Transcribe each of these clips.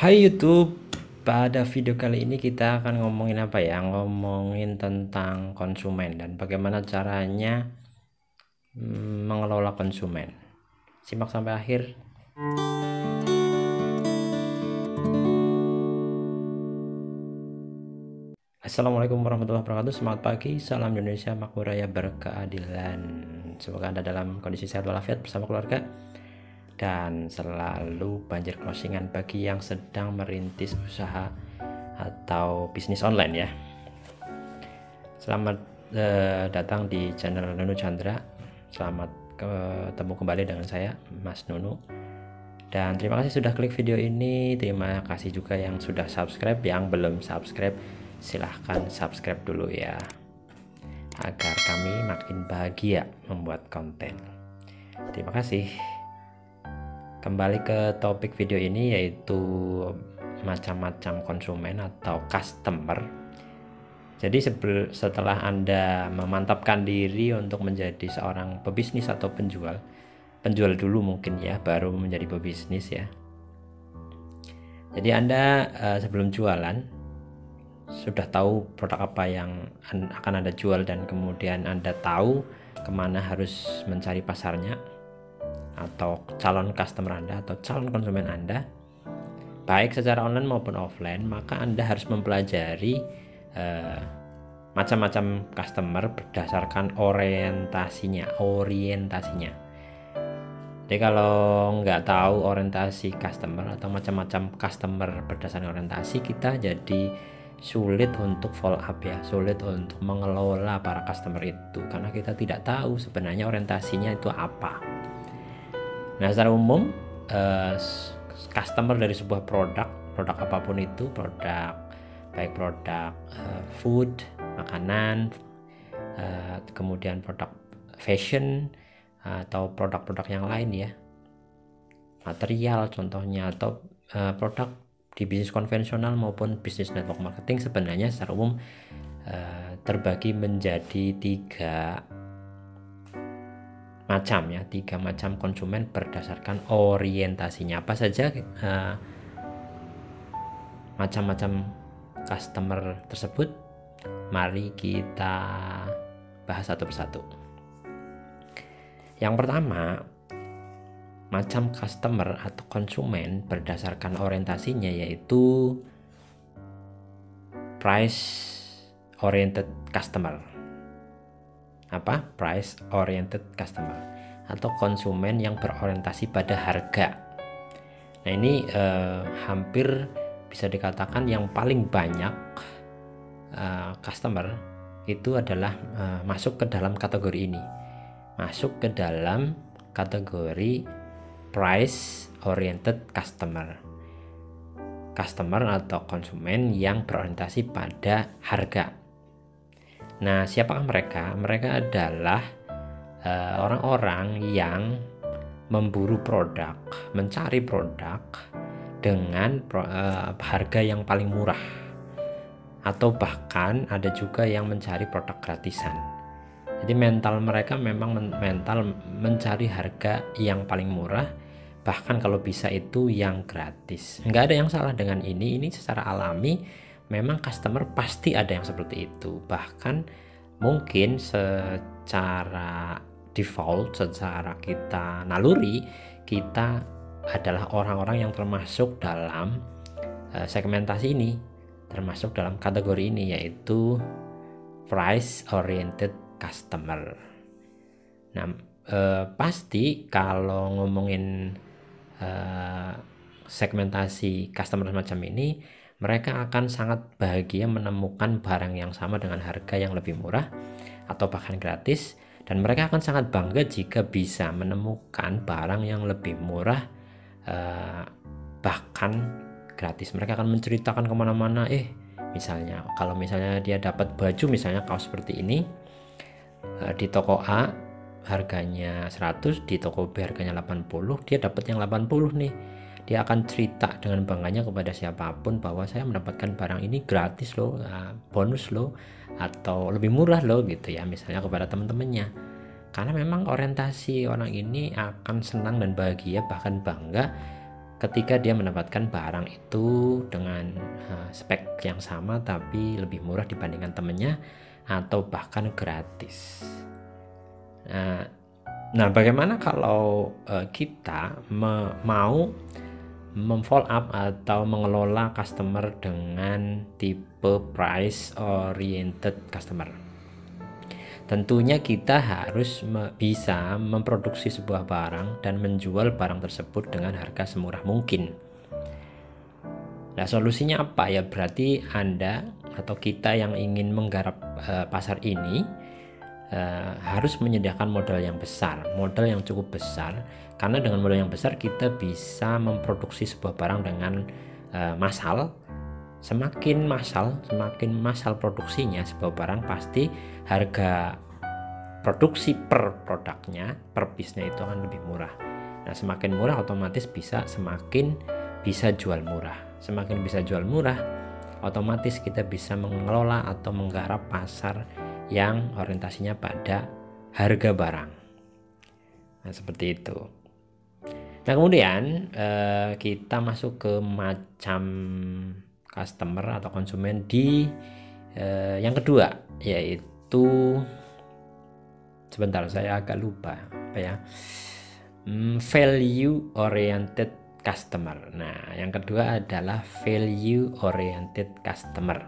Hai YouTube, pada video kali ini kita akan ngomongin apa ya? Ngomongin tentang konsumen dan bagaimana caranya mengelola konsumen. Simak sampai akhir. Assalamualaikum warahmatullahi wabarakatuh. Selamat pagi, salam Indonesia, makmur raya berkeadilan. Semoga Anda dalam kondisi sehat walafiat bersama keluarga dan selalu banjir closingan bagi yang sedang merintis usaha atau bisnis online ya. Selamat datang di channel Nunu Chandra. Selamat ketemu kembali dengan saya, Mas Nunu. Dan terima kasih sudah klik video ini. Terima kasih juga yang sudah subscribe. Yang belum subscribe, silahkan subscribe dulu ya, agar kami makin bahagia membuat konten. Terima kasih. Kembali ke topik video ini, yaitu macam-macam konsumen atau customer. Jadi setelah Anda memantapkan diri untuk menjadi seorang pebisnis atau penjual dulu mungkin ya, baru menjadi pebisnis ya. Jadi Anda sebelum jualan sudah tahu produk apa yang akan Anda jual, dan kemudian Anda tahu kemana harus mencari pasarnya atau calon customer Anda atau calon konsumen Anda, baik secara online maupun offline. Maka Anda harus mempelajari macam-macam customer berdasarkan orientasinya. Jadi kalau nggak tahu orientasi customer atau macam-macam customer berdasarkan orientasi, kita jadi sulit untuk follow up ya, sulit untuk mengelola para customer itu, karena kita tidak tahu sebenarnya orientasinya itu apa. Nah, secara umum customer dari sebuah produk apapun itu, baik produk food, makanan, kemudian produk fashion, atau produk-produk yang lain ya, material contohnya, atau produk di bisnis konvensional maupun bisnis network marketing, sebenarnya secara umum terbagi menjadi tiga macam konsumen berdasarkan orientasinya. Apa saja macam-macam customer tersebut? Mari kita bahas satu persatu. Yang pertama, macam customer atau konsumen berdasarkan orientasinya yaitu price oriented customer. Apa? Price oriented customer atau konsumen yang berorientasi pada harga. Nah, ini hampir bisa dikatakan yang paling banyak customer itu adalah masuk ke dalam kategori ini, masuk ke dalam kategori price oriented customer atau konsumen yang berorientasi pada harga. Nah, siapakah mereka? Mereka adalah orang-orang yang memburu produk, mencari produk dengan harga yang paling murah, atau bahkan ada juga yang mencari produk gratisan. Jadi mental mereka memang mental mencari harga yang paling murah, bahkan kalau bisa itu yang gratis. Nggak ada yang salah dengan ini secara alami. Memang customer pasti ada yang seperti itu. Bahkan mungkin secara default, secara kita naluri, kita adalah orang-orang yang termasuk dalam segmentasi ini, termasuk dalam kategori ini, yaitu price oriented customer. Nah, pasti kalau ngomongin segmentasi customer semacam ini, mereka akan sangat bahagia menemukan barang yang sama dengan harga yang lebih murah atau bahkan gratis, dan mereka akan sangat bangga jika bisa menemukan barang yang lebih murah bahkan gratis. Mereka akan menceritakan kemana-mana, misalnya kalau dia dapat baju, misalnya kaos seperti ini, di toko A harganya 100, di toko B harganya 80, dia dapat yang 80 nih. Dia akan cerita dengan bangganya kepada siapapun bahwa saya mendapatkan barang ini gratis loh, bonus loh, atau lebih murah loh gitu ya, misalnya kepada teman-temannya. Karena memang orientasi orang ini akan senang dan bahagia, bahkan bangga ketika dia mendapatkan barang itu dengan spek yang sama tapi lebih murah dibandingkan temennya atau bahkan gratis. Nah, bagaimana kalau kita mau memfollow up atau mengelola customer dengan tipe price oriented customer? Tentunya kita harus bisa memproduksi sebuah barang dan menjual barang tersebut dengan harga semurah mungkin. Nah, solusinya apa ya? Berarti Anda atau kita yang ingin menggarap pasar ini harus menyediakan modal yang besar, modal yang cukup besar, karena dengan modal yang besar kita bisa memproduksi sebuah barang dengan massal. Semakin massal produksinya sebuah barang, pasti harga produksi per produknya, per piece-nya itu akan lebih murah. Nah, semakin murah otomatis semakin bisa jual murah. Semakin bisa jual murah, otomatis kita bisa mengelola atau menggarap pasar yang orientasinya pada harga barang. Nah, seperti itu. Nah, kemudian kita masuk ke macam customer atau konsumen di yang kedua, yaitu sebentar, saya agak lupa apa ya, value oriented customer. Nah, yang kedua adalah value oriented customer,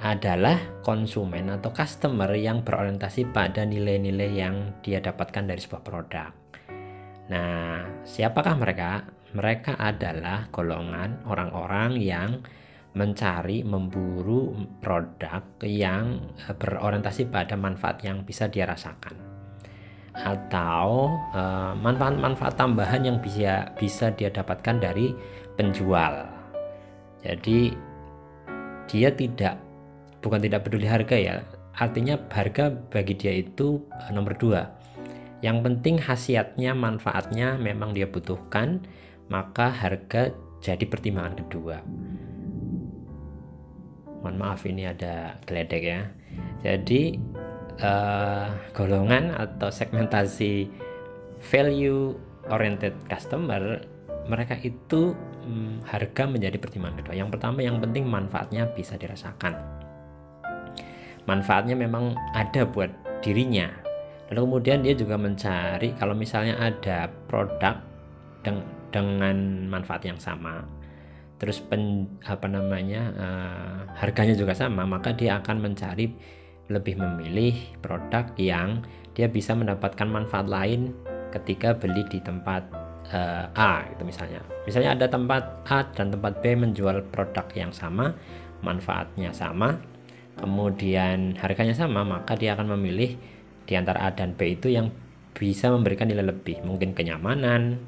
adalah konsumen atau customer yang berorientasi pada nilai-nilai yang dia dapatkan dari sebuah produk. Nah, siapakah mereka? Mereka adalah golongan orang-orang yang memburu produk yang berorientasi pada manfaat yang bisa dia rasakan, atau manfaat-manfaat tambahan yang bisa dia dapatkan dari penjual. Jadi dia bukan tidak peduli harga ya, artinya harga bagi dia itu nomor 2. Yang penting khasiatnya, manfaatnya memang dia butuhkan, maka harga jadi pertimbangan kedua. Mohon maaf, ini ada geledek ya. Jadi golongan atau segmentasi value oriented customer, mereka itu harga menjadi pertimbangan kedua. Yang pertama, yang penting manfaatnya bisa dirasakan. Manfaatnya memang ada buat dirinya. Lalu kemudian dia juga mencari, kalau misalnya ada produk dengan manfaat yang sama, terus harganya juga sama, maka dia akan mencari, lebih memilih produk yang dia bisa mendapatkan manfaat lain ketika beli di tempat A gitu misalnya. Misalnya ada tempat A dan tempat B menjual produk yang sama, manfaatnya sama, kemudian harganya sama, maka dia akan memilih di antara A dan B itu yang bisa memberikan nilai lebih, mungkin kenyamanan,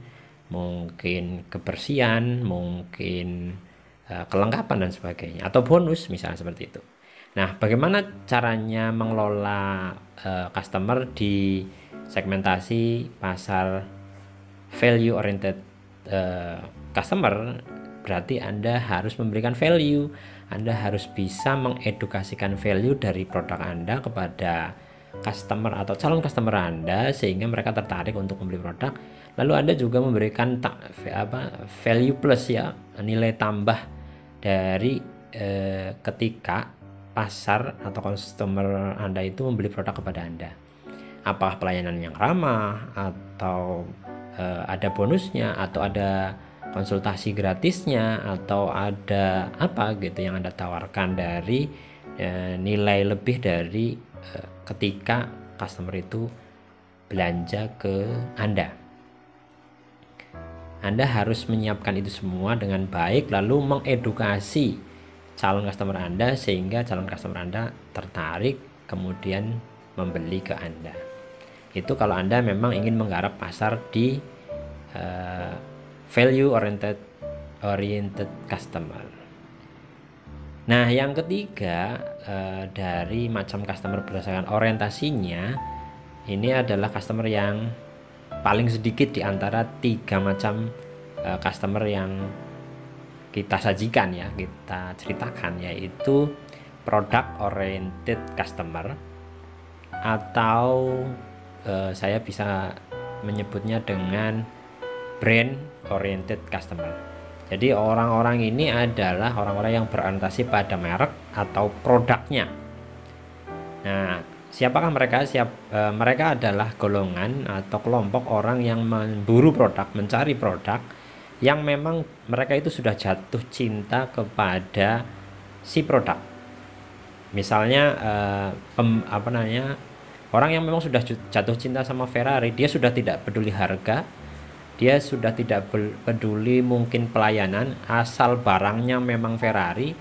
mungkin kebersihan, mungkin kelengkapan dan sebagainya, atau bonus misalnya seperti itu. Nah, bagaimana caranya mengelola customer di segmentasi pasar value oriented customer? Berarti Anda harus memberikan value. Anda harus bisa mengedukasikan value dari produk Anda kepada customer atau calon customer Anda, sehingga mereka tertarik untuk membeli produk. Lalu Anda juga memberikan value plus ya, nilai tambah dari ketika pasar atau customer Anda itu membeli produk kepada Anda. Apakah pelayanan yang ramah, atau ada bonusnya, atau ada konsultasi gratisnya, atau ada apa gitu yang Anda tawarkan dari nilai lebih dari ketika customer itu belanja ke Anda. Anda harus menyiapkan itu semua dengan baik, lalu mengedukasi calon customer Anda sehingga calon customer Anda tertarik kemudian membeli ke Anda. Itu kalau Anda memang ingin menggarap pasar di value oriented customer. Nah, yang ketiga dari macam customer berdasarkan orientasinya, ini adalah customer yang paling sedikit di antara 3 macam customer yang kita sajikan ya, kita ceritakan, yaitu product oriented customer, atau saya bisa menyebutnya dengan brand oriented customer. Jadi orang-orang ini adalah orang-orang yang berorientasi pada merek atau produknya. Nah, siapakah mereka? Mereka adalah golongan atau kelompok orang yang memburu produk, mencari produk yang memang mereka itu sudah jatuh cinta kepada si produk. Misalnya orang yang memang sudah jatuh cinta sama Ferrari, dia sudah tidak peduli harga, dia sudah tidak peduli mungkin pelayanan, asal barangnya memang Ferrari,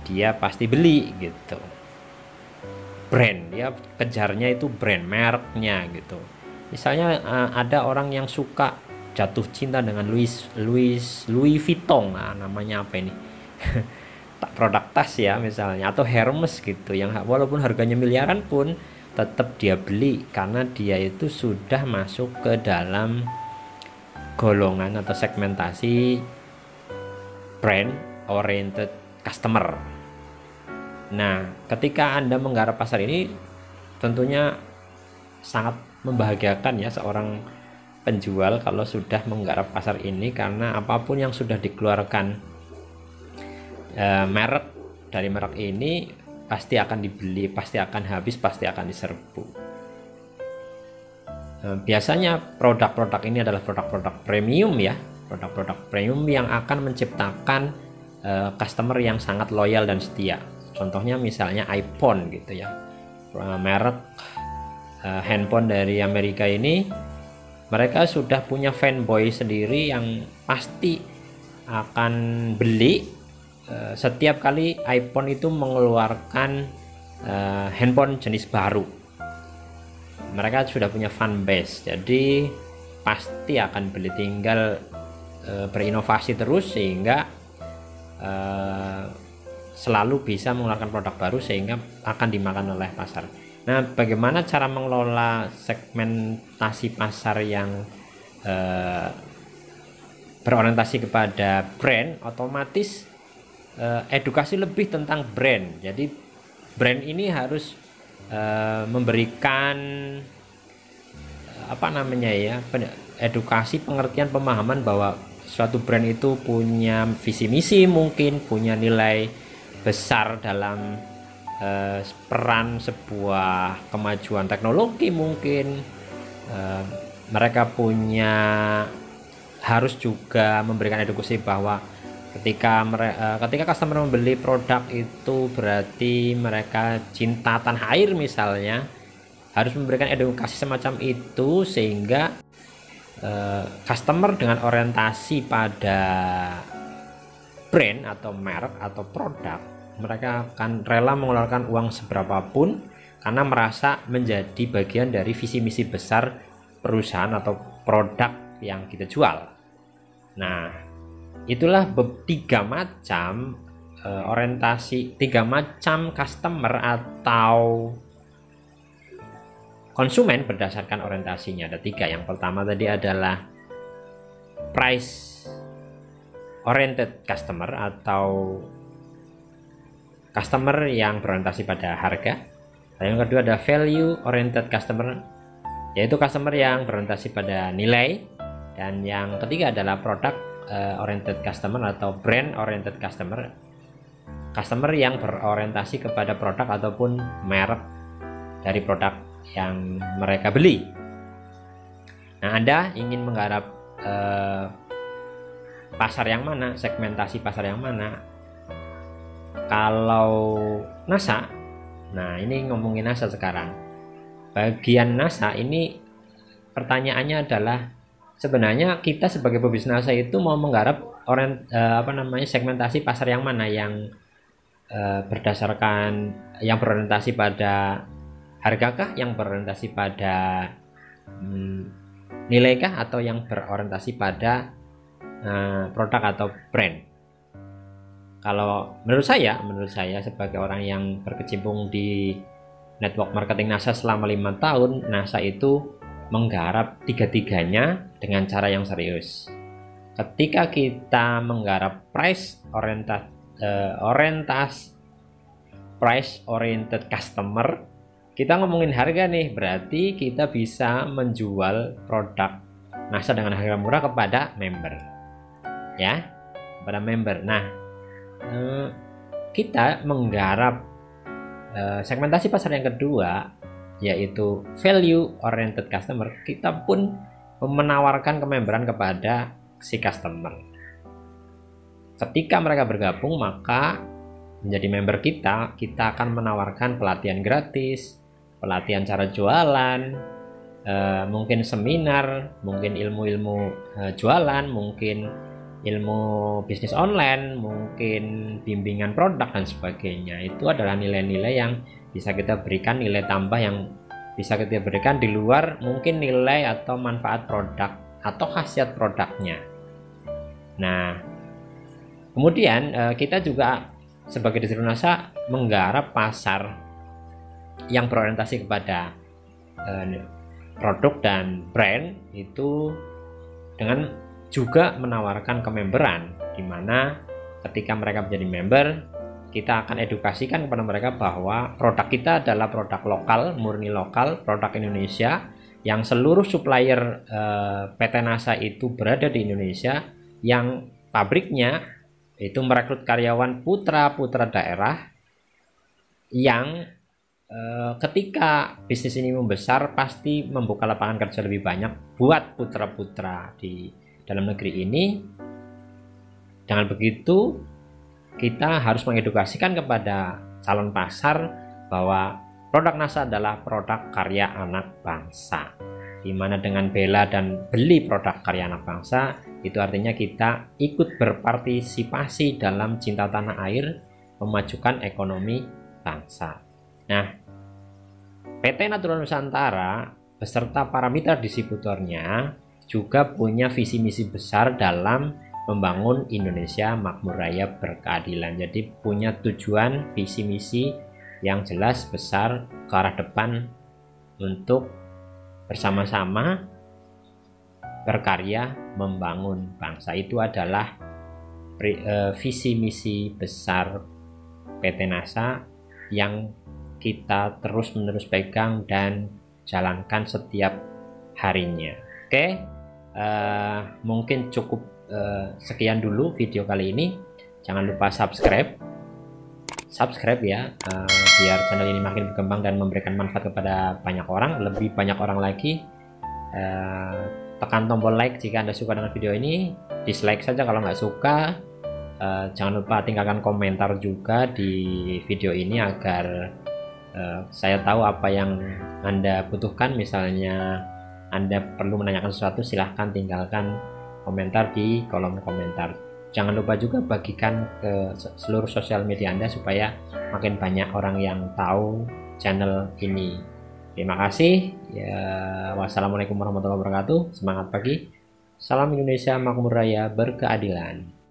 dia pasti beli gitu. Brand, dia kejarnya itu brand, mereknya gitu. Misalnya ada orang yang suka jatuh cinta dengan Louis Vuitton, namanya apa ini? Produk tas ya misalnya, atau Hermes gitu, yang walaupun harganya miliaran pun tetap dia beli karena dia itu sudah masuk ke dalam golongan atau segmentasi brand oriented customer. Nah, ketika Anda menggarap pasar ini tentunya sangat membahagiakan ya seorang penjual kalau sudah menggarap pasar ini, karena apapun yang sudah dikeluarkan merek dari merek ini pasti akan dibeli, pasti akan habis, pasti akan diserbu. Biasanya produk-produk ini adalah produk-produk premium ya, produk-produk premium yang akan menciptakan customer yang sangat loyal dan setia. Contohnya misalnya iPhone gitu ya, merek handphone dari Amerika ini, mereka sudah punya fanboy sendiri yang pasti akan beli setiap kali iPhone itu mengeluarkan handphone jenis baru. Mereka sudah punya fan base, jadi pasti akan beli, tinggal berinovasi terus sehingga selalu bisa mengeluarkan produk baru sehingga akan dimakan oleh pasar. Nah, bagaimana cara mengelola segmentasi pasar yang berorientasi kepada brand? Otomatis edukasi lebih tentang brand. Jadi brand ini harus memberikan edukasi, pengertian, pemahaman bahwa suatu brand itu punya visi misi, mungkin punya nilai besar dalam peran sebuah kemajuan teknologi, mungkin mereka harus juga memberikan edukasi bahwa ketika customer membeli produk itu berarti mereka cinta tanah air misalnya, harus memberikan edukasi semacam itu sehingga customer dengan orientasi pada brand atau merek atau produk, mereka akan rela mengeluarkan uang seberapapun karena merasa menjadi bagian dari visi misi besar perusahaan atau produk yang kita jual. Nah, itulah tiga macam orientasi, tiga macam customer atau konsumen berdasarkan orientasinya. Ada tiga. Yang pertama tadi adalah price oriented customer atau customer yang berorientasi pada harga. Dan yang kedua ada value oriented customer, yaitu customer yang berorientasi pada nilai. Dan yang ketiga adalah product oriented customer atau brand oriented customer, customer yang berorientasi kepada produk ataupun merek dari produk yang mereka beli. Nah, Anda ingin menggarap pasar yang mana, segmentasi pasar yang mana? Kalau NASA, nah ini ngomongin NASA sekarang. Bagian NASA ini pertanyaannya adalah, sebenarnya kita sebagai pebisnis NASA itu mau menggarap segmentasi pasar yang mana, yang berdasarkan yang berorientasi pada hargakah, yang berorientasi pada nilaikah, atau yang berorientasi pada produk atau brand? Kalau menurut saya sebagai orang yang berkecimpung di network marketing NASA selama 5 tahun, NASA itu menggarap tiga-tiganya dengan cara yang serius. Ketika kita menggarap price oriented customer, kita ngomongin harga nih, berarti kita bisa menjual produk NASA dengan harga murah kepada member, ya, kepada member. Nah, kita menggarap segmentasi pasar yang kedua, yaitu value oriented customer. Kita pun menawarkan kememberan kepada si customer. Ketika mereka bergabung, maka menjadi member kita akan menawarkan pelatihan gratis, pelatihan cara jualan, mungkin seminar, mungkin ilmu-ilmu jualan, mungkin ilmu bisnis online, mungkin bimbingan produk dan sebagainya. Itu adalah nilai-nilai yang bisa kita berikan, nilai tambah yang bisa kita berikan di luar mungkin nilai atau manfaat produk atau khasiat produknya. Nah, kemudian kita juga sebagai distributor NASA menggarap pasar yang berorientasi kepada produk dan brand, itu dengan juga menawarkan kememberan, di mana ketika mereka menjadi member, kita akan edukasikan kepada mereka bahwa produk kita adalah produk lokal, murni lokal, produk Indonesia, yang seluruh supplier PT NASA itu berada di Indonesia, yang pabriknya itu merekrut karyawan putra-putra daerah yang ketika bisnis ini membesar pasti membuka lapangan kerja lebih banyak buat putra-putra di dalam negeri ini. Dengan begitu, kita harus mengedukasikan kepada calon pasar bahwa produk NASA adalah produk karya anak bangsa, di mana dengan bela dan beli produk karya anak bangsa, itu artinya kita ikut berpartisipasi dalam cinta tanah air, memajukan ekonomi bangsa. Nah, PT Natural Nusantara beserta para mitra distributornya juga punya visi misi besar dalam membangun Indonesia makmur raya berkeadilan. Jadi punya tujuan visi misi yang jelas besar ke arah depan untuk bersama-sama berkarya membangun bangsa. Itu adalah visi misi besar PT NASA yang kita terus-menerus pegang dan jalankan setiap harinya. Oke, mungkin cukup sekian dulu video kali ini. Jangan lupa subscribe ya, biar channel ini makin berkembang dan memberikan manfaat kepada banyak orang, lebih banyak orang lagi. Tekan tombol like jika Anda suka dengan video ini, dislike saja kalau nggak suka. Jangan lupa tinggalkan komentar juga di video ini agar saya tahu apa yang Anda butuhkan. Misalnya Anda perlu menanyakan sesuatu, silahkan tinggalkan komentar di kolom komentar. Jangan lupa juga bagikan ke seluruh sosial media Anda supaya makin banyak orang yang tahu channel ini. Terima kasih ya. Wassalamualaikum warahmatullahi wabarakatuh. Semangat pagi. Salam Indonesia makmur raya berkeadilan.